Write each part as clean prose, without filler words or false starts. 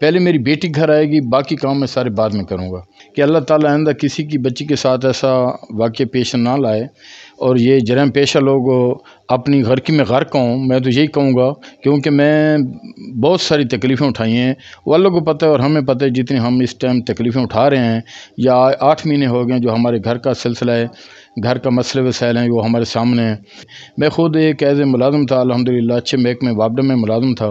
پہلے میری بیٹی گھر آئے گی، باقی کام میں سارے بعد میں کروں گا، کہ اللہ تعالیٰ آئندہ کسی کی بچی کے ساتھ ایسا واقعہ پیش نہ لائے، اور یہ جرائم پیشہ لوگ اپنی غرقی میں غرق ہوں۔ میں تو یہی کہوں گا، کیونکہ میں بہت ساری تکلیفیں اٹھائی ہیں، وہ اللہ کو پتہ ہے اور ہمیں پتہ ہے، جتنی ہم اس ٹائم تکلیفیں اٹھا رہے ہیں، یا 8 مہینے ہو گئے جو ہمارے گھر کا سلسلہ ہے، گھر کا مسئلے وسائل ہیں، وہ ہمارے سامنے ہیں۔ میں خود ایک ایز اے ملازم تھا، الحمدللہ اچھے محکمے وابڈہ میں ملازم تھا۔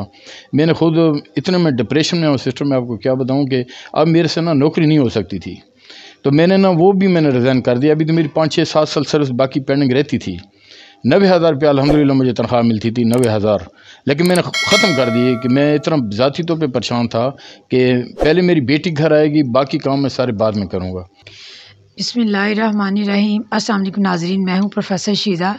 میں نے خود اتنے میں ڈپریشن میں ہوں سسٹر، میں آپ کو کیا بتاؤں کہ اب میرے سے نوکری نہیں ہو سکتی تھی، تو میں نے وہ بھی میں نے ریزائن کر دیا۔ ابھی تو میری 5-6-7 سال سروس باقی پینڈنگ رہتی تھی۔ 90,000 روپیہ الحمدللہ مجھے تنخواہ ملتی تھی، 90,000، لیکن میں نے ختم کر دی کہ میں اتنا ذاتی طور پہ پریشان تھا کہ پہلے میری بیٹی گھر آئے گی، باقی کام میں سارے بعد میں کروں گا۔ بسم اللہ الرحمن الرحیم۔ السلام علیکم ناظرین، میں ہوں پروفیسر شیزہ۔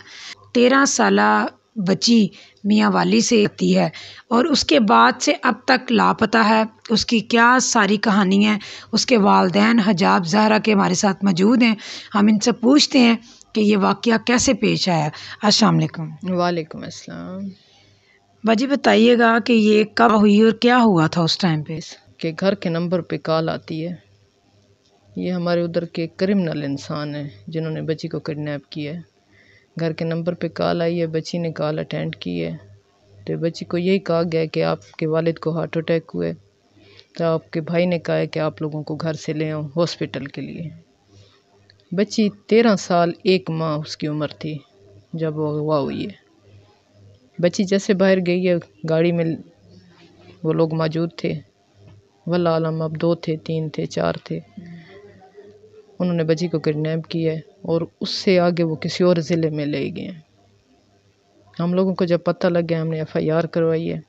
13 سالہ بچی میاں والی سے آتی ہے اور اس کے بعد سے اب تک لاپتہ ہے۔ اس کی کیا ساری کہانی ہے، اس کے والدین حجاب زہرا کے ہمارے ساتھ موجود ہیں، ہم ان سے پوچھتے ہیں کہ یہ واقعہ کیسے پیش آیا۔ السلام علیکم۔ وعلیکم السلام۔ باجی بتائیے گا کہ یہ کب ہوئی اور کیا ہوا تھا اس ٹائم پہ؟ کہ گھر کے نمبر پہ کال آتی ہے، یہ ہمارے ادھر کے کرمنل انسان ہیں جنہوں نے بچی کو کڈنیپ کیا ہے۔ گھر کے نمبر پہ کال آئی ہے، بچی نے کال اٹینڈ کی ہے، تو بچی کو یہی کہا گیا کہ آپ کے والد کو ہارٹ اٹیک ہوئے، تو آپ کے بھائی نے کہا ہے کہ آپ لوگوں کو گھر سے لے آؤں ہاسپٹل کے لیے۔ بچی 13 سال 1 ماہ اس کی عمر تھی جب وہ اغوا ہوئی ہے۔ بچی جیسے باہر گئی ہے، گاڑی میں وہ لوگ موجود تھے، واللہ عالم اب 2 تھے 3 تھے 4 تھے، انہوں نے بچی کو کڈنیپ کیا ہے اور اس سے آگے وہ کسی اور ضلع میں لے گئے ہیں۔ ہم لوگوں کو جب پتہ لگ گیا، ہم نے FIR کروائی ہے۔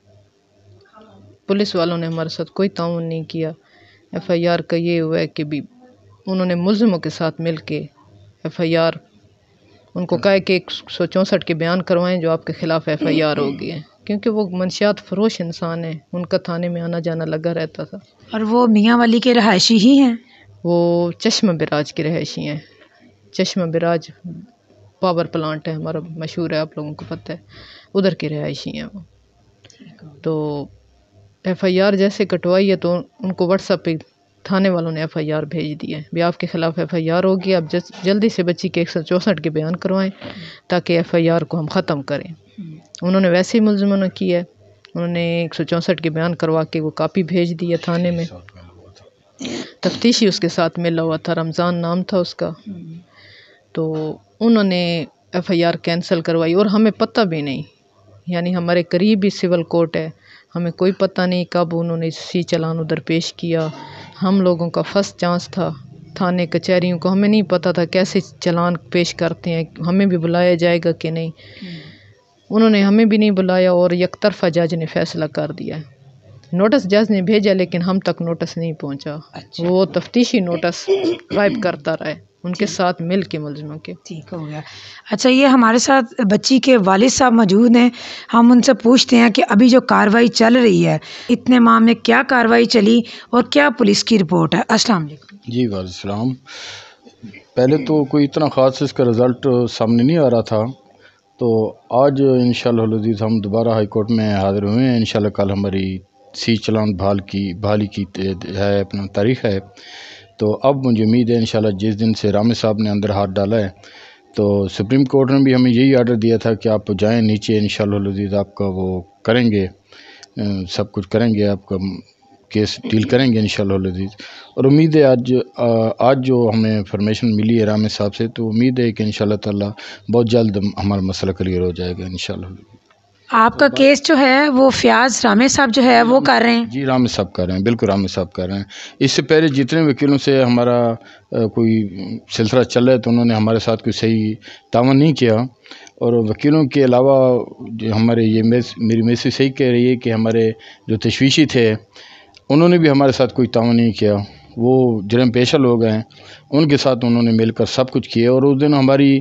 پولیس والوں نے ہمارے ساتھ کوئی تعاون نہیں کیا۔ FIR کا یہ ہوا ہے کہ بھی انہوں نے ملزموں کے ساتھ مل کے FIR ان کو کہا ہے کہ 164 کے بیان کروائیں جو آپ کے خلاف FIR ہو گئی ہے، کیونکہ وہ منشیات فروش انسان ہیں، ان کا تھانے میں آنا جانا لگا رہتا تھا۔ اور وہ میاں والی کے رہائشی ہی ہیں؟ وہ چشمہ براج کے رہائشی ہیں۔ چشمہ براج پاور پلانٹ ہے ہمارا، مشہور ہے، آپ لوگوں کو پتہ ہے، ادھر کے رہائشی ہیں وہ۔ تو FIR جیسے کٹوائی ہے تو ان کو واٹس ایپ پہ تھانے والوں نے FIR بھیج دی ہے، بھی آپ کے خلاف FIR ہوگی، آپ جلدی سے بچی کے 164 کے بیان کروائیں تاکہ FIR کو ہم ختم کریں۔ انہوں نے ویسے ہی ملزموں نے کیا ہے، انہوں نے 164 کے بیان کروا کے وہ کاپی بھیج دی ہے تھانے میں۔ تفتیشی اس کے ساتھ ملا ہوا تھا، رمضان نام تھا اس کا، تو انہوں نے FIR کینسل کروائی اور ہمیں پتہ بھی نہیں، یعنی ہمارے قریب ہی سول کورٹ ہے، ہمیں کوئی پتہ نہیں کب انہوں نے سی چلان ادھر پیش کیا۔ ہم لوگوں کا فرسٹ چانس تھا، تھانے کچہریوں کو ہمیں نہیں پتہ تھا کیسے چلان پیش کرتے ہیں، ہمیں بھی بلایا جائے گا کہ نہیں، انہوں نے ہمیں بھی نہیں بلایا اور یک طرفہ جج نے فیصلہ کر دیا۔ نوٹس جج نے بھیجا لیکن ہم تک نوٹس نہیں پہنچا، وہ تفتیشی نوٹس غائب کرتا رہے ان کے ساتھ مل کے ملزموں کے۔ ٹھیک ہو گیا۔ اچھا، یہ ہمارے ساتھ بچی کے والد صاحب موجود ہیں، ہم ان سے پوچھتے ہیں کہ ابھی جو کارروائی چل رہی ہے، اتنے ماہ میں کیا کارروائی چلی اور کیا پولیس کی رپورٹ ہے؟ السلام علیکم۔ جی وعلیکم السلام۔ پہلے تو کوئی اتنا خاص اس کا رزلٹ سامنے نہیں آ رہا تھا، تو آج انشاءاللہ العزیز ہم دوبارہ ہائی کورٹ میں حاضر ہوئے ہیں۔ انشاءاللہ کل ہماری سی چلان بحالی کی ہے، اپنا تاریخ ہے، تو اب مجھے امید ہے انشاءاللہ جس دن سے رامے صاحب نے اندر ہاتھ ڈالا ہے، تو سپریم کورٹ نے بھی ہمیں یہی آرڈر دیا تھا کہ آپ جائیں نیچے، انشاءاللہ العزیز آپ کا وہ کریں گے، سب کچھ کریں گے، آپ کا کیس ڈیل کریں گے انشاءاللہ العزیز۔ اور امید ہے آج جو ہمیں انفارمیشن ملی ہے رامے صاحب سے، تو امید ہے کہ انشاءاللہ تعالی بہت جلد ہمارا مسئلہ کلیئر ہو جائے گا انشاءاللہ۔ آپ کا کیس جو ہے وہ فیاض رامے صاحب جو ہے وہ کر رہے ہیں؟ جی رامے صاحب کر رہے ہیں، بالکل رامے صاحب کر رہے ہیں۔ اس سے پہلے جتنے وکیلوں سے ہمارا کوئی سلسلہ چل رہا ہے تو انہوں نے ہمارے ساتھ کوئی صحیح تعاون نہیں کیا، اور وکیلوں کے علاوہ جو ہمارے یہ میری میسج صحیح کہہ رہی ہے کہ ہمارے جو تشویشی تھے انہوں نے بھی ہمارے ساتھ کوئی تعاون نہیں کیا، وہ جرم پیشہ لوگ ہیں، ان کے ساتھ انہوں نے مل کر سب کچھ کیا۔ اور اس دن ہماری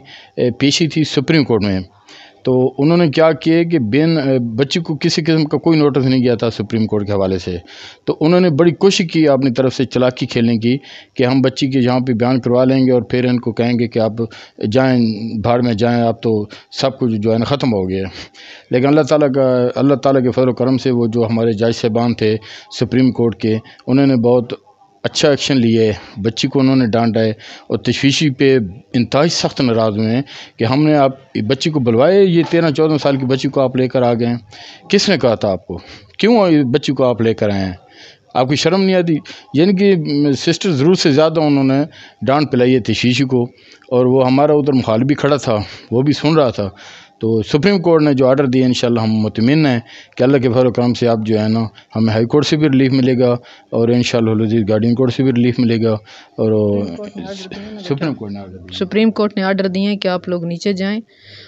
پیشی تھی سپریم کورٹ میں، تو انہوں نے کیا کیا کہ بچی کو کسی قسم کا کوئی نوٹس نہیں گیا تھا سپریم کورٹ کے حوالے سے، تو انہوں نے بڑی کوشش کی اپنی طرف سے چلاکی کھیلنے کی کہ ہم بچی کے یہاں پہ بیان کروا لیں گے اور پھر ان کو کہیں گے کہ آپ جائیں بھاڑ میں جائیں، آپ تو سب کچھ جو ہے نا ختم ہو گیا۔ لیکن اللہ تعالیٰ کے فضل و کرم سے وہ جو ہمارے جج صاحبان تھے سپریم کورٹ کے، انہوں نے بہت اچھا ایکشن لیے، بچی کو انہوں نے ڈانٹا ہے اور تشویشی پہ انتہائی سخت ناراض ہوئے ہیں کہ ہم نے آپ بچی کو بلوائے، یہ 13-14 سال کی بچی کو آپ لے کر آ گئے ہیں، کس نے کہا تھا آپ کو، کیوں بچی کو آپ لے کر آئے ہیں، آپ کی شرم نہیں آتی؟ یعنی کہ سسٹر ضرور سے زیادہ انہوں نے ڈانٹ پلائی ہے تشویشی کو، اور وہ ہمارا ادھر مخالف بھی کھڑا تھا، وہ بھی سن رہا تھا۔ تو سپریم کورٹ نے جو آرڈر دیا انشاءاللہ ہم مطمئن ہیں کہ اللہ کے فضل و کرم سے آپ جو ہے نا ہمیں ہائی کورٹ سے بھی ریلیف ملے گا اور انشاءاللہ العزیز گارڈین کورٹ سے بھی ریلیف ملے گا، اور سپریم کورٹ نے آرڈر دیے ہیں کہ آپ لوگ نیچے جائیں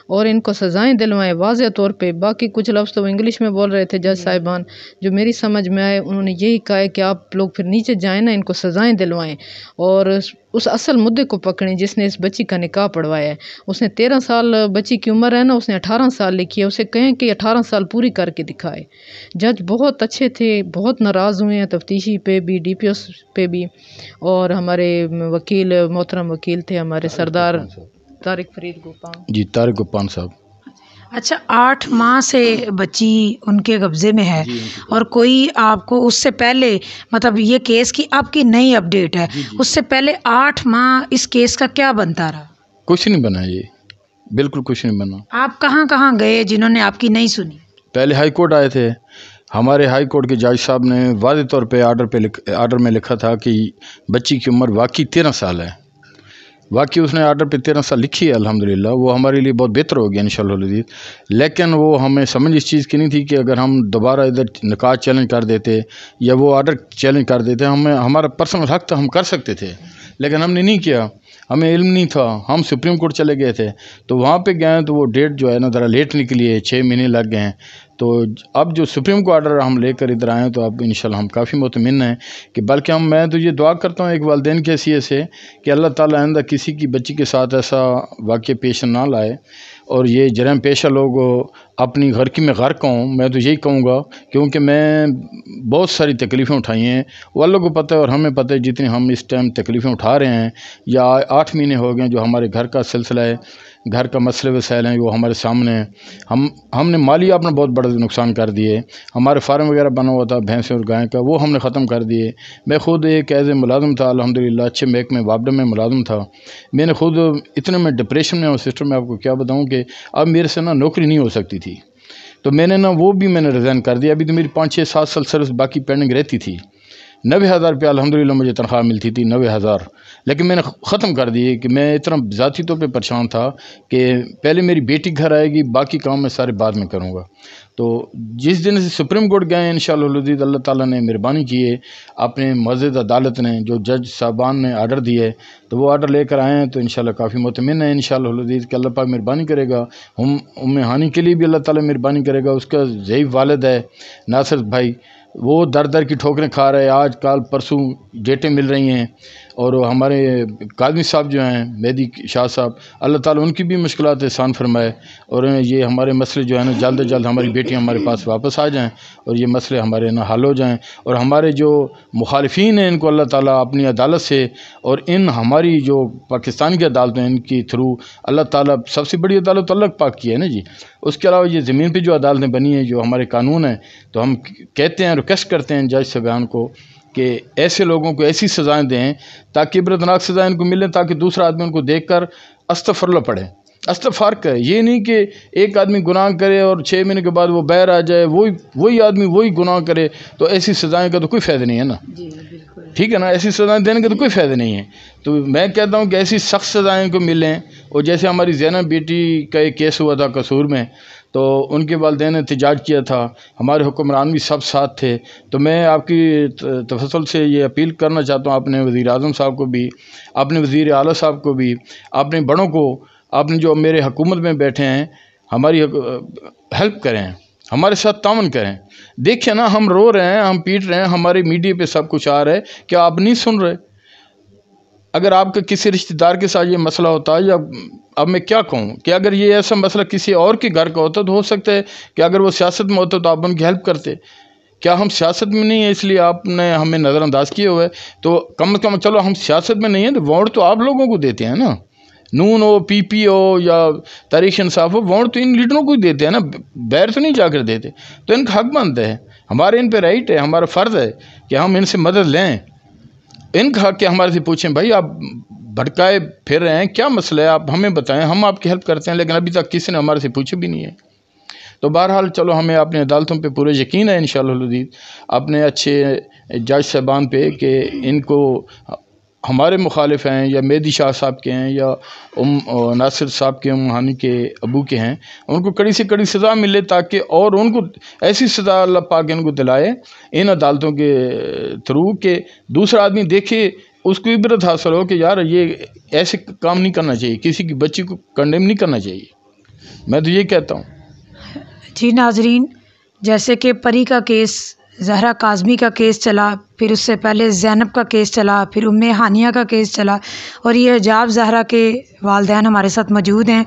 اور ان کو سزائیں دلوائیں واضح طور پہ۔ باقی کچھ لفظ تو وہ انگلش میں بول رہے تھے جج صاحبان، جو میری سمجھ میں آئے انہوں نے یہی کہا ہے کہ آپ لوگ پھر نیچے جائیں نا، ان کو سزائیں دلوائیں اور اس اصل مدعے کو پکڑیں جس نے اس بچی کا نکاح پڑھوایا ہے۔ اس نے 13 سال بچی کی عمر ہے نا، اس نے 18 سال لکھی ہے، اسے کہیں کہ 18 سال پوری کر کے دکھائے۔ جج بہت اچھے تھے، بہت ناراض ہوئے ہیں تفتیشی پہ بھی، ڈی پی ایس پہ بھی، اور ہمارے وکیل محترم وکیل تھے ہمارے سردار طارق فرید گوپان جی، طارق گوپان صاحب۔ اچھا، 8 ماہ سے بچی ان کے قبضے میں ہے اور کوئی آپ کو اس سے پہلے، مطلب یہ کیس کی اب کی نئی اپڈیٹ ہے، اس سے پہلے 8 ماہ اس کیس کا کیا بنتا رہا؟ کچھ نہیں بنا، یہ بالکل کچھ نہیں بنا۔ آپ کہاں کہاں گئے جنہوں نے آپ کی نہیں سنی؟ پہلے ہائی کورٹ آئے تھے، ہمارے ہائی کورٹ کے جج صاحب نے واضح طور پہ آرڈر میں لکھا تھا کہ بچی کی عمر واقعی 13 سال ہے، واقعی اس نے آرڈر پہ 13 سال لکھی ہے، الحمدللہ وہ ہمارے لیے بہت بہتر ہو گیا انشاءاللہ العزیز۔ لیکن وہ ہمیں سمجھ اس چیز کی نہیں تھی کہ اگر ہم دوبارہ ادھر نکاح چیلنج کر دیتے یا وہ آرڈر چیلنج کر دیتے، ہمارا پرسنل حق تھا، ہم کر سکتے تھے، لیکن ہم نے نہیں کیا، ہمیں علم نہیں تھا، ہم سپریم کورٹ چلے گئے تھے، تو وہاں پہ گئے تو وہ ڈیٹ جو ہے نا ذرا لیٹ نکلی ہے، 6 مہینے لگ گئے ہیں۔ تو اب جو سپریم کو آرڈر ہم لے کر ادھر آئے ہیں تو اب انشاءاللہ ہم کافی مطمئن ہیں کہ بلکہ میں تو یہ دعا کرتا ہوں ایک والدین کی حیثیت سے کہ اللہ تعالیٰ آئندہ کسی کی بچی کے ساتھ ایسا واقعہ پیش نہ لائے، اور یہ جرائم پیشہ لوگ اپنی غرقی میں غرق ہوں۔ میں تو یہی کہوں گا، کیونکہ میں بہت ساری تکلیفیں اٹھائی ہیں، وہ اللہ کو پتہ ہے اور ہمیں پتہ ہے جتنی ہم اس ٹائم تکلیفیں اٹھا رہے ہیں، یا 8 مہینے ہو گئے جو ہمارے گھر کا سلسلہ ہے، گھر کا مسئلے وسائل ہیں وہ ہمارے سامنے ہیں، ہم نے مالی اپنا بہت بڑا نقصان کر دیے، ہمارے فارم وغیرہ بنا ہوا تھا بھینسیں اور گائیں کا، وہ ہم نے ختم کر دیے۔ میں خود ایک ایز اے ملازم تھا الحمدللہ، اچھے محکمے وابڈا میں ملازم تھا، میں نے خود اتنے میں ڈپریشن میں اور سسٹم میں آپ کو کیا بتاؤں کہ اب میرے سے نا نوکری نہیں ہو سکتی تھی، تو میں نے نا وہ بھی میں نے ریزائن کر دیا، ابھی تو میری 5-6-7 سال سروس باقی پینڈنگ رہتی تھی، 90,000 روپیہ الحمدللہ مجھے تنخواہ ملتی تھی، 90,000، لیکن میں نے ختم کر دی کہ میں اتنا ذاتی طور پہ پریشان تھا کہ پہلے میری بیٹی گھر آئے گی، باقی کام میں سارے بعد میں کروں گا۔ تو جس دن سے سپریم کورٹ گئے انشاءاللہ العزیز اللہ تعالیٰ نے مہربانی کی ہے، اپنے معزز عدالت نے جو جج صاحبان نے آرڈر دیے تو وہ آرڈر لے کر آئے ہیں، تو انشاءاللہ کافی مطمئن ہے انشاءاللہ العزیز کہ اللہ پاک مہربانی کرے گا، ام ہانی کے لیے بھی اللہ تعالیٰ مہربانی کرے گا، اس کا ضعیف والد ہے ناصر بھائی، وہ در کی ٹھوکریں کھا رہے ہیں، آج کل پرسوں ڈیٹیں مل رہی ہیں، اور ہمارے قاضی صاحب جو ہیں مہدی شاہ صاحب، اللہ تعالیٰ ان کی بھی مشکلات آسان فرمائے، اور یہ ہمارے مسئلے جو ہیں نا جلد از جلد ہماری بیٹیاں ہمارے پاس واپس آ جائیں اور یہ مسئلے ہمارے نا حل ہو جائیں، اور ہمارے جو مخالفین ہیں ان کو اللہ تعالیٰ اپنی عدالت سے اور ان ہماری جو پاکستان کی عدالتیں ان کی تھرو اللہ تعالیٰ، سب سے بڑی عدالت اللہ پاک کی ہے نا جی، اس کے علاوہ یہ زمین پہ جو عدالتیں بنی ہیں جو ہمارے قانون ہیں، تو ہم کہتے ہیں ریکویسٹ کرتے ہیں جج صاحبان کو کہ ایسے لوگوں کو ایسی سزائیں دیں تاکہ عبرتناک سزائیں ان کو ملیں، تاکہ دوسرا آدمی ان کو دیکھ کر استغفر اللہ پڑھے، استغفار کرے۔ یہ نہیں کہ ایک آدمی گناہ کرے اور 6 مہینے کے بعد وہ باہر آ جائے، وہی آدمی وہی گناہ کرے، تو ایسی سزائیں کا تو کوئی فائدہ نہیں ہے نا، ٹھیک ہے نا، ایسی سزائیں دینے کا تو کوئی فائدہ نہیں ہے۔ تو میں کہتا ہوں کہ ایسی سخت سزائیں کو ملیں، اور جیسے ہماری زینب بیٹی کا ایک کیس ہوا تھا قصور میں، تو ان کے والدین نے احتجاج کیا تھا، ہمارے حکمران بھی سب ساتھ تھے، تو میں آپ کی تفضل سے یہ اپیل کرنا چاہتا ہوں اپنے وزیر اعظم صاحب کو بھی، اپنے وزیر اعلیٰ صاحب کو بھی، اپنے بڑوں کو، اپنے جو میرے حکومت میں بیٹھے ہیں، ہماری ہیلپ کریں، ہمارے ساتھ تعاون کریں۔ دیکھیں نا، ہم رو رہے ہیں، ہم پیٹ رہے ہیں، ہمارے میڈیا پہ سب کچھ آ رہا ہے، کیا آپ نہیں سن رہے؟ اگر آپ کے کسی رشتہ دار کے ساتھ یہ مسئلہ ہوتا ہے یا اب میں کیا کہوں کہ اگر یہ ایسا مسئلہ کسی اور کے گھر کا ہوتا تو ہو سکتا ہے کہ اگر وہ سیاست میں ہوتا تو آپ ان کی ہیلپ کرتے. کیا ہم سیاست میں نہیں ہیں اس لیے آپ نے ہمیں نظر انداز کیے ہوئے؟ تو کم از کم چلو ہم سیاست میں نہیں ہیں تو ووٹ تو آپ لوگوں کو دیتے ہیں نا. نون ہو، پی پی ہو یا تحریک انصاف ہو، ووٹ تو ان لیڈروں کو ہی دیتے ہیں نا، بیر تو نہیں جا کر دیتے. تو ان کا حق بنتا ہے، ہمارے ان پہ رائٹ ہے، ہمارا فرض ہے کہ ہم ان سے مدد لیں. ان کا حق کہ ہمارے سے پوچھیں بھائی آپ بھٹکائے پھر رہے ہیں، کیا مسئلہ ہے، آپ ہمیں بتائیں، ہم آپ کی ہیلپ کرتے ہیں. لیکن ابھی تک کسی نے ہمارے سے پوچھے بھی نہیں ہے. تو بہرحال چلو ہمیں اپنے عدالتوں پہ پورے یقین ہے انشاءاللہ العزیز، اپنے اچھے جج صاحبان پہ کہ ان کو ہمارے مخالف ہیں یا مہدی شاہ صاحب کے ہیں یا ناصر صاحب کے ہانی کے ابو کے ہیں، ان کو کڑی سے کڑی سزا ملے تاکہ اور ان کو ایسی سزا اللہ پاک ان کو دلائے ان عدالتوں کے تھرو کہ دوسرا آدمی دیکھے، اس کو عبرت حاصل ہو کہ یار یہ ایسے کام نہیں کرنا چاہیے، کسی کی بچی کو کنڈیم نہیں کرنا چاہیے. میں تو یہ کہتا ہوں. جی ناظرین، جیسے کہ پری کا کیس، زہرا کاظمی کا کیس چلا، پھر اس سے پہلے زینب کا کیس چلا، پھر ام ہانیہ کا کیس چلا، اور یہ حجاب زہرا کے والدین ہمارے ساتھ موجود ہیں.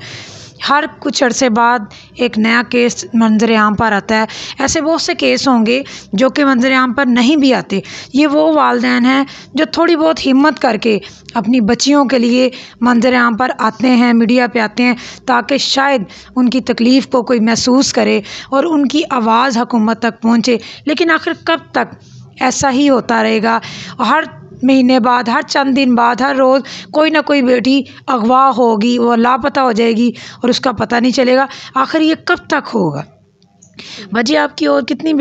ہر کچھ عرصے بعد ایک نیا کیس منظر عام پر آتا ہے. ایسے بہت سے کیس ہوں گے جو کہ منظر عام پر نہیں بھی آتے. یہ وہ والدین ہیں جو تھوڑی بہت ہمت کر کے اپنی بچیوں کے لیے منظر عام پر آتے ہیں، میڈیا پہ آتے ہیں، تاکہ شاید ان کی تکلیف کو کوئی محسوس کرے اور ان کی آواز حکومت تک پہنچے. لیکن آخر کب تک ایسا ہی ہوتا رہے گا؟ ہر مہینے بعد، ہر چند دن بعد، ہر روز کوئی نہ کوئی بیٹی اغوا ہوگی، وہ لاپتہ ہو جائے گی اور اس کا پتہ نہیں چلے گا. آخر یہ کب تک ہوگا؟ باجی آپ کی اور کتنی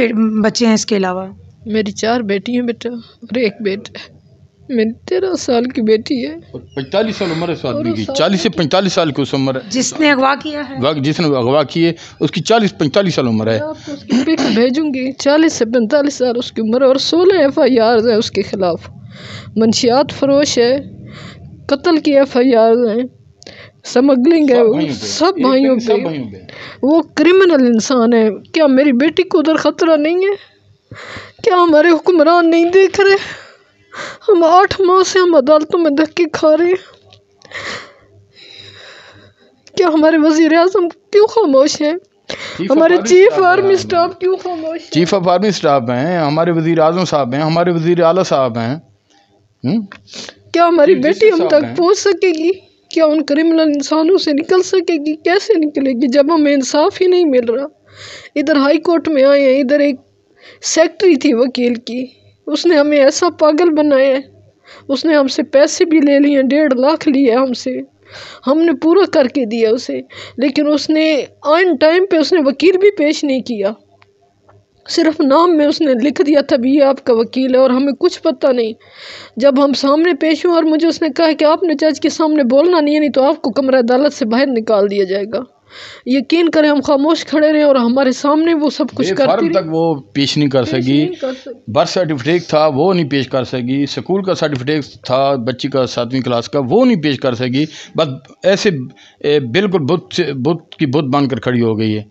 بچے ہیں اس کے علاوہ؟ میری 4 بیٹی ہیں بیٹا اور 1 بیٹا ہے. میری 13 سال کی بیٹی ہے. 45 سال عمر ہے اس آدمی کی، 40 سے 45 سال کی اس عمر ہے. جس نے اغوا کیا ہے، جس نے اغوا کی ہے اس کی 40-45 سال عمر ہے. میں آپ کو اس کی پک بھیجوں گی. 40 سے 45 سال اس کی عمر ہے اور 16 FIR ہیں اس کے خلاف. منشیات فروش ہے، قتل کی FIR ہیں، سمگلنگ ہے، سب بھائیوں پہ. وہ کرمنل انسان ہے. کیا میری بیٹی کو ادھر خطرہ نہیں ہے؟ کیا ہمارے حکمران نہیں دیکھ رہے؟ ہم 8 ماہ سے ہم عدالتوں میں دھکے کھا رہے ہیں. کیا ہمارے وزیر اعظم کیوں خاموش ہیں؟ ہمارے چیف آرمی سٹاف کیوں خاموش ہیں؟ چیف آف آرمی سٹاف ہیں، ہمارے وزیر اعظم صاحب ہیں، ہمارے وزیر اعلیٰ صاحب ہیں. کیا ہماری بیٹی ہم تک پہنچ سکے گی؟ کیا ان کرمنل انسانوں سے نکل سکے گی؟ کیسے نکلے گی جب ہمیں انصاف ہی نہیں مل رہا؟ ادھر ہائی کورٹ میں آئے ہیں، ادھر ایک سیکٹری تھی وکیل کی، اس نے ہمیں ایسا پاگل بنایا ہے. اس نے ہم سے پیسے بھی لے لیے، 1.5 لاکھ لیے ہم سے، ہم نے پورا کر کے دیا اسے. لیکن اس نے آن ٹائم پہ اس نے وکیل بھی پیش نہیں کیا. صرف نام میں اس نے لکھ دیا تھا بھی یہ آپ کا وکیل ہے، اور ہمیں کچھ پتہ نہیں. جب ہم سامنے پیش ہوں اور مجھے اس نے کہا کہ آپ نے جج کے سامنے بولنا نہیں ہے، نہیں تو آپ کو کمرہ عدالت سے باہر نکال دیا جائے گا. یقین کریں ہم خاموش کھڑے رہے اور ہمارے سامنے وہ سب کچھ کرتی فارم تک وہ پیش نہیں کر سکی. برتھ سرٹیفکیٹ تھا وہ نہیں پیش کر سکی، اسکول کا سرٹیفکیٹ تھا بچی کا 7ویں کلاس کا وہ نہیں پیش کر سکی. بس ایسے بالکل بت کی بت بن کر کھڑی ہو گئی ہے.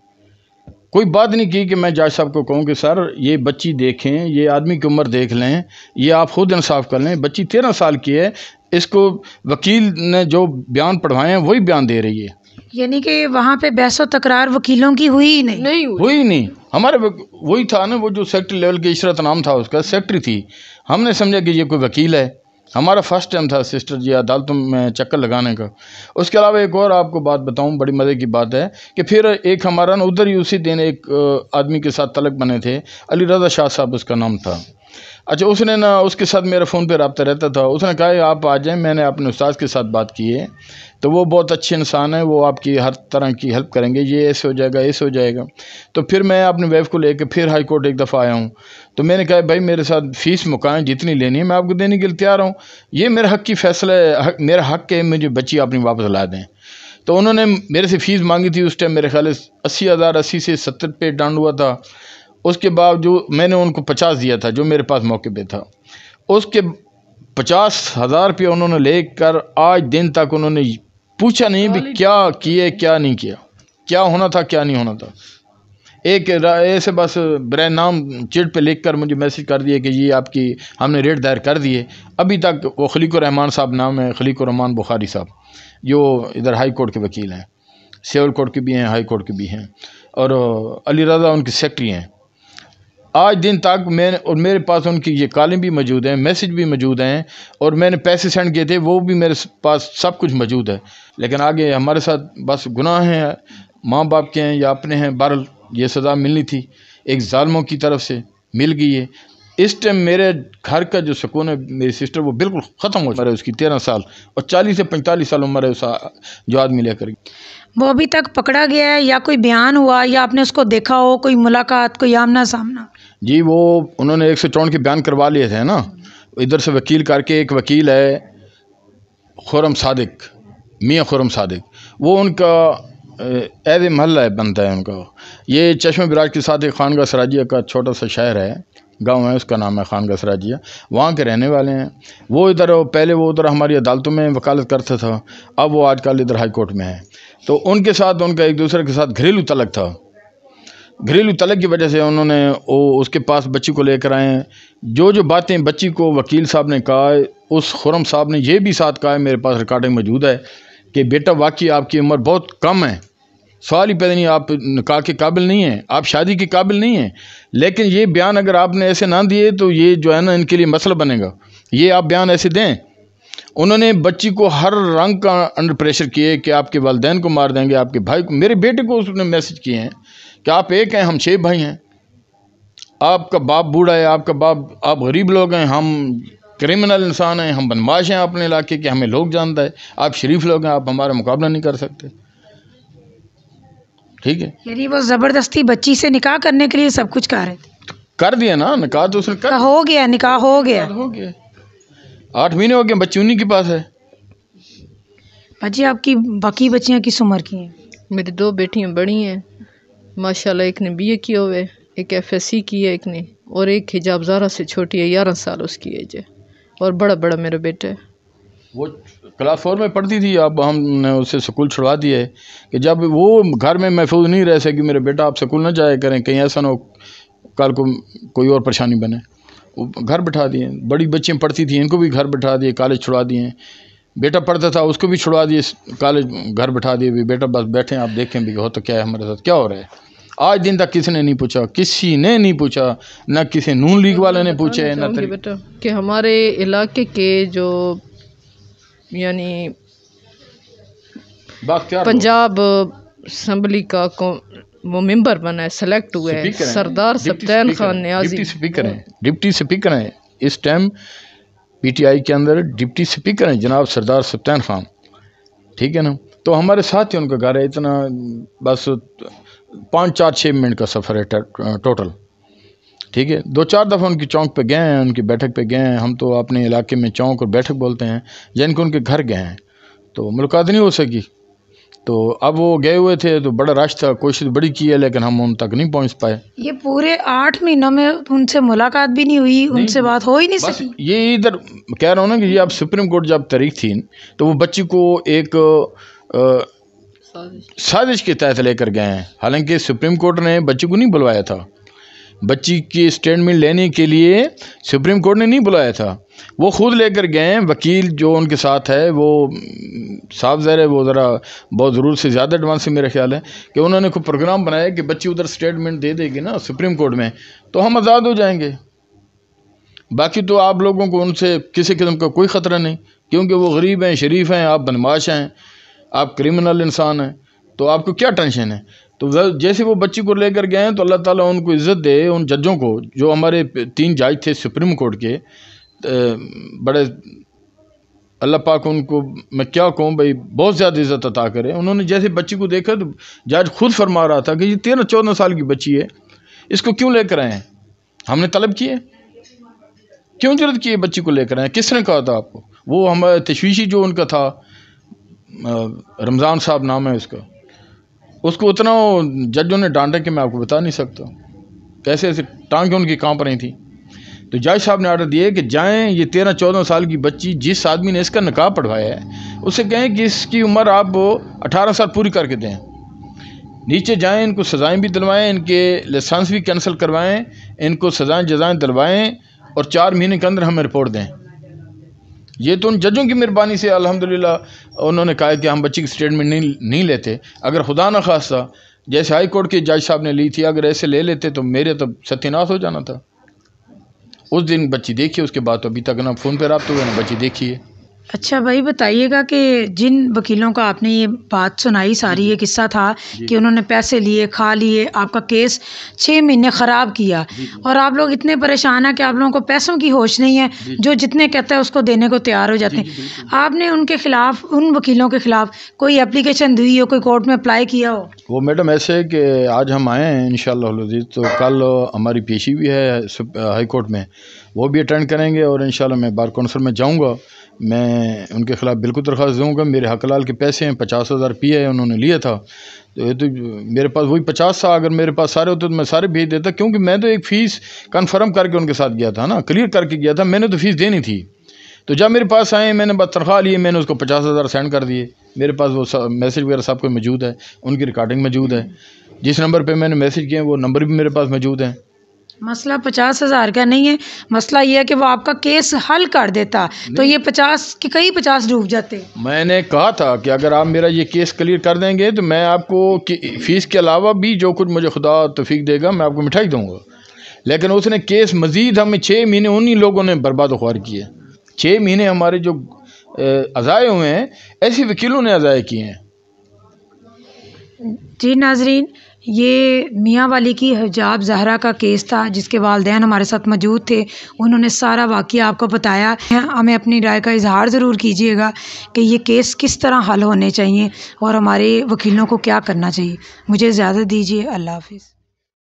کوئی بات نہیں کی کہ میں جج صاحب کو کہوں کہ سر یہ بچی دیکھیں، یہ آدمی کی عمر دیکھ لیں، یہ آپ خود انصاف کر لیں. بچی 13 سال کی ہے، اس کو وکیل نے جو بیان پڑھوائے ہیں وہی بیان دے رہی ہے. یعنی کہ وہاں پہ بحث و تکرار وکیلوں کی ہوئی ہی نہیں ہوئی نہیں. ہمارے وہی تھا نا، وہ جو سیکٹری لیول کے عشرت نام تھا اس کا، سیکٹری تھی. ہم نے سمجھا کہ یہ کوئی وکیل ہے. ہمارا فرسٹ ٹائم تھا سسٹر جی عدالتوں میں چکر لگانے کا. اس کے علاوہ ایک اور آپ کو بات بتاؤں، بڑی مزے کی بات ہے کہ پھر ایک ہمارا نا ادھر ہی اسی دن ایک آدمی کے ساتھ تعلق بنے تھے، علی رضا شاہ صاحب اس کا نام تھا. اچھا اس نے نا اس کے ساتھ میرا فون پہ رابطہ رہتا تھا. اس نے کہا آپ آ جائیں. میں نے اپنے استاد کے ساتھ بات کی ہے تو وہ بہت اچھے انسان ہیں، وہ آپ کی ہر طرح کی ہیلپ کریں گے، یہ ایسے ہو جائے گا ایسے ہو جائے گا. تو پھر میں اپنی ویف کو لے کے پھر ہائی کورٹ ایک دفعہ آیا ہوں. تو میں نے کہا بھائی میرے ساتھ فیس مکائیں جتنی لینی ہے میں آپ کو دینے کے لیے تیار ہوں، یہ میرے حق کی فیصلہ ہے، میرا حق ہے مجھے بچی اپنی واپس لا دیں. تو انہوں نے میرے سے فیس مانگی تھی اس ٹائم، میرے خیال 80,000، 80 سے 70 پہ ڈانڈ ہوا تھا. اس کے باوجود میں نے ان کو 50 دیا تھا جو میرے پاس موقع پہ تھا. اس کے 50,000 روپیہ انہوں نے لے کر آج دن تک انہوں نے پوچھا نہیں بھی کیا کیے کیا نہیں کیا، کیا ہونا تھا کیا نہیں ہونا تھا. ایک ایسے بس برائے نام چٹ پہ لکھ کر مجھے میسج کر دیے کہ یہ آپ کی ہم نے ریٹ دائر کر دیے. ابھی تک وہ خلیق الرحمان صاحب نام ہے، خلیق الرحمان بخاری صاحب، جو ادھر ہائی کورٹ کے وکیل ہیں، سول کورٹ کے بھی ہیں، ہائی کورٹ کے بھی ہیں، اور علی رضا ان کے سیکٹری ہیں. آج دن تک میں اور میرے پاس ان کی یہ کالیں بھی موجود ہیں، میسج بھی موجود ہیں، اور میں نے پیسے سینڈ کیے تھے وہ بھی میرے پاس سب کچھ موجود ہے. لیکن آگے ہمارے ساتھ بس گناہ ہیں، ماں باپ کے ہیں یا اپنے ہیں، بہرحال یہ سزا ملنی تھی، ایک ظالموں کی طرف سے مل گئی ہے. اس ٹائم میرے گھر کا جو سکون ہے، میری سسٹر وہ بالکل ختم ہو چکا ہے. اس کی 13 سال اور 40 سے 45 سال عمر ہے اس جو آدمی لے کر. وہ ابھی تک پکڑا گیا ہے یا کوئی بیان ہوا یا آپ نے اس کو دیکھا ہو، کوئی ملاقات، کوئی آمنا سامنا؟ جی وہ انہوں نے 154 کے بیان کروا لیے تھے نا، ادھر سے وکیل کر کے. ایک وکیل ہے خرم صادق، میاں خرم صادق، وہ ان کا عہد محلہ ہے، بنتا ہے ان کا. یہ چشمہ براج کے ساتھ ایک خانگاہ سراجیہ کا چھوٹا سا شہر ہے، گاؤں ہے، اس کا نام ہے خانگاہ سراجیہ، وہاں کے رہنے والے ہیں. وہ ادھر پہلے وہ ادھر ہماری عدالتوں میں وکالت کرتا تھا، اب وہ آج کل ادھر ہائی کورٹ میں ہے. تو ان کے ساتھ ان کا ایک دوسرے کے ساتھ گھریلو تعلق تھا. گھریلو تعلق کی وجہ سے انہوں نے اس کے پاس بچی کو لے کر آئے ہیں. جو باتیں بچی کو وکیل صاحب نے کہا ہے، اس خرم صاحب نے یہ بھی ساتھ کہا ہے، میرے پاس ریکارڈنگ موجود ہے، کہ بیٹا واقعی آپ کی عمر بہت کم ہے، سوال ہی پیدا نہیں، آپ نکاح کے قابل نہیں ہیں، آپ شادی کے قابل نہیں ہیں. لیکن یہ بیان اگر آپ نے ایسے نہ دیے تو یہ جو ہے نا ان کے لیے مسئلہ بنے گا، یہ آپ بیان ایسے دیں. انہوں نے بچی کو ہر رنگ کا انڈر پریشر کیے کہ آپ کے والدین کو مار دیں گے، آپ کے بھائی کو. میرے بیٹے کو اس نے میسج کیے ہیں کہ آپ ایک ہیں، ہم 6 بھائی ہیں، آپ کا باپ بوڑھا ہے، آپ کا باپ، آپ غریب لوگ ہیں، ہم کرمنل انسان ہیں، ہم بدمعاش ہیں اپنے علاقے کے، ہمیں لوگ جانتا ہے، آپ شریف لوگ ہیں، آپ ہمارا مقابلہ نہیں کر سکتے. ٹھیک ہے، یعنی وہ زبردستی بچی سے نکاح کرنے کے لیے سب کچھ کر رہے تھے. کر دیا نا نکاح، تو اس نے کر ہو گیا، نکاح ہو گیا. 8 مہینے ہو گئے، بچی انہی کے پاس ہے. بچی آپ کی باقی بچیاں کس عمر کی ہیں؟ میری 2 بیٹیاں بڑی ہیں ماشاءاللہ، ایک نے BA کی ہوئے، ایک FSC کی ہے ایک نے، اور ایک حجاب زارہ سے چھوٹی ہے، 11 سال اس کی ایج ہے، اور بڑا میرا بیٹا ہے. وہ کلاس 4 میں پڑھتی تھی، اب ہم نے اسے سکول چھڑوا دیا ہے کہ جب وہ گھر میں محفوظ نہیں رہ سکے. میرے بیٹا آپ سکول نہ جایا کریں، کہیں ایسا نہ ہو کل کو کوئی اور پریشانی بنے. وہ گھر بٹھا دیے. بڑی بچیاں پڑھتی تھیں، ان کو بھی گھر بٹھا دیے، کالج چھڑوا دیے. بیٹا پڑھتا تھا، اس کو بھی چھڑوا دیے کالج، گھر بٹھا دیے. بھی بیٹا بس بیٹھیں، آپ دیکھیں بھی ہوتا کیا ہے ہمارے ساتھ، کیا ہو رہا ہے. آج دن تک کسی نے نہیں پوچھا، کسی نے نہیں پوچھا، نہ کسی نون لیگ والے نے پوچھے، نہ بیٹا کہ ہمارے علاقے کے جو یعنی پنجاب اسمبلی کا وہ ممبر بنا ہے، سلیکٹ ہوئے ہیں، سردار سبطین خان نیازی ڈپٹی سپیکر ہیں اس ٹائم PTI کے اندر. ڈپٹی سپیکر ہیں جناب سردار سبطین خان. ٹھیک ہے نا. تو ہمارے ساتھ ہی ان کا گھر ہے، اتنا بس 5-4-6 منٹ کا سفر ہے ٹوٹل. ٹھیک ہے. 2-4 دفعہ ان کی چونک پہ گئے ہیں، ان کی بیٹھک پہ گئے ہیں. ہم تو اپنے علاقے میں چونک اور بیٹھک بولتے ہیں، جن کو ان کے گھر گئے ہیں تو ملاقات نہیں ہو سکی. تو اب وہ گئے ہوئے تھے تو بڑا رش تھا، کوشش بڑی کی ہے لیکن ہم ان تک نہیں پہنچ پائے. یہ پورے 8 مہینوں میں ان سے ملاقات بھی نہیں ہوئی، ان سے بات ہو ہی نہیں سکی. یہ ادھر کہہ رہا ہوں نا کہ یہ اب سپریم کورٹ جب تاریخ تھی تو وہ بچی کو ایک سازش کے تحت لے کر گئے ہیں. حالانکہ سپریم کورٹ نے بچی کو نہیں بلوایا تھا، بچی کی اسٹیٹمنٹ لینے کے لیے سپریم کورٹ نے نہیں بلایا تھا، وہ خود لے کر گئے ہیں. وکیل جو ان کے ساتھ ہے وہ صاحب ظاہر ہے وہ ذرا بہت ضرورت سے زیادہ ایڈوانس سے میرا خیال ہے کہ انہوں نے کوئی پروگرام بنایا کہ بچی ادھر اسٹیٹمنٹ دے دے گی نا سپریم کورٹ میں تو ہم آزاد ہو جائیں گے. باقی تو آپ لوگوں کو ان سے کسی قسم کا کوئی خطرہ نہیں، کیونکہ وہ غریب ہیں، شریف ہیں، آپ بدمعاش ہیں، آپ کرمنل انسان ہیں، تو آپ کو کیا ٹینشن ہے. تو جیسے وہ بچی کو لے کر گئے ہیں تو اللہ تعالیٰ ان کو عزت دے. ان ججوں کو جو ہمارے 3 جج تھے سپریم کورٹ کے، بڑے اللہ پاک ان کو میں کیا کہوں بھائی بہت زیادہ عزت عطا کرے. انہوں نے جیسے بچی کو دیکھا تو جج خود فرما رہا تھا کہ یہ 13-14 سال کی بچی ہے، اس کو کیوں لے کر آئے ہیں؟ ہم نے طلب کیے، کیوں جرت کی بچی کو لے کر آئے؟ کس نے کہا تھا آپ کو؟ وہ ہمارے تشویشی جو ان کا تھا، رمضان صاحب نام ہے اس کو اتنا ججوں نے ڈانٹا کہ میں آپ کو بتا نہیں سکتا. کیسے ایسے ٹانگیں ان کی کانپ رہی تھی. تو جج صاحب نے آرڈر دیے کہ جائیں، یہ 13-14 سال کی بچی جس آدمی نے اس کا نکاح پڑھوایا ہے اسے کہیں کہ اس کی عمر آپ 18 سال پوری کر کے دیں. نیچے جائیں، ان کو سزائیں بھی دلوائیں، ان کے لائسنس بھی کینسل کروائیں، ان کو سزائیں جزائیں دلوائیں اور 4 مہینے کے اندر ہمیں رپورٹ دیں۔ یہ تو ان ججوں کی مہربانی سے الحمدللہ انہوں نے کہا کہ ہم بچی کی سٹیٹمنٹ نہیں لیتے۔ اگر خدا نہ خواستہ جیسے ہائی کورٹ کے جج صاحب نے لی تھی، اگر ایسے لے لیتے تو میرے تو ستیہ ناش ہو جانا تھا۔ اس دن بچی دیکھی، اس کے بعد تو ابھی تک نہ فون پہ رابطہ ہوا نہ بچی دیکھی ہے۔ اچھا بھائی بتائیے گا کہ جن وکیلوں کا آپ نے یہ بات سنائی ساری، یہ قصہ تھا کہ انہوں نے پیسے لیے، کھا لیے، آپ کا کیس 6 مہینے خراب کیا، اور آپ لوگ اتنے پریشان ہیں کہ آپ لوگوں کو پیسوں کی ہوش نہیں ہے، جو جتنے کہتے ہیں اس کو دینے کو تیار ہو جاتے ہیں۔ آپ نے ان کے خلاف، ان وکیلوں کے خلاف کوئی اپلیکیشن دی ہو، کوئی کورٹ میں اپلائی کیا ہو؟ وہ میڈم ایسے ہے کہ آج ہم آئے ہیں انشاءاللہ العزیز، تو کل ہماری پیشی بھی ہے ہائی کورٹ میں، وہ بھی اٹینڈ کریں گے، اور انشاءاللہ میں بار کونسل میں جاؤں گا، میں ان کے خلاف بالکل درخواست دوں گا۔ میرے حق لال کے پیسے ہیں، 50,000 روپیہ انہوں نے لیا تھا، تو یہ تو میرے پاس وہی 50 تھا، اگر میرے پاس سارے ہوتے تو میں سارے بھیج دیتا، کیونکہ میں تو ایک فیس کنفرم کر کے ان کے ساتھ گیا تھا نا، کلیئر کر کے گیا تھا، میں نے تو فیس دینی تھی۔ تو جب میرے پاس آئے، میں نے بس تنخواہ لی، میں نے اس کو 50,000 سینڈ کر دیے۔ میرے پاس وہ میسیج وغیرہ سب کو موجود ہے، ان کی ریکارڈنگ موجود ہے، جس نمبر پہ میں نے میسیج کیا وہ نمبر بھی میرے پاس موجود ہے۔ مسئلہ 50,000 کا نہیں ہے، مسئلہ یہ ہے کہ وہ آپ کا کیس حل کر دیتا تو یہ 50 کے کئی 50 ڈوب جاتے۔ میں نے کہا تھا کہ اگر آپ میرا یہ کیس کلیئر کر دیں گے تو میں آپ کو فیس کے علاوہ بھی جو کچھ مجھے خدا توفیق دے گا میں آپ کو مٹھائی دوں گا، لیکن اس نے کیس مزید ہمیں 6 مہینے انہی لوگوں نے برباد و خوار کیے۔ 6 مہینے ہمارے جو اضائع ہوئے ہیں ایسی وکیلوں نے اضائع کیے ہیں۔ جی ناظرین، یہ میاں والی کی حجاب زہرا کا کیس تھا، جس کے والدین ہمارے ساتھ موجود تھے، انہوں نے سارا واقعہ آپ کو بتایا۔ ہمیں اپنی رائے کا اظہار ضرور کیجیے گا کہ یہ کیس کس طرح حل ہونے چاہیے اور ہمارے وکیلوں کو کیا کرنا چاہیے۔ مجھے اجازت دیجیے، اللہ حافظ۔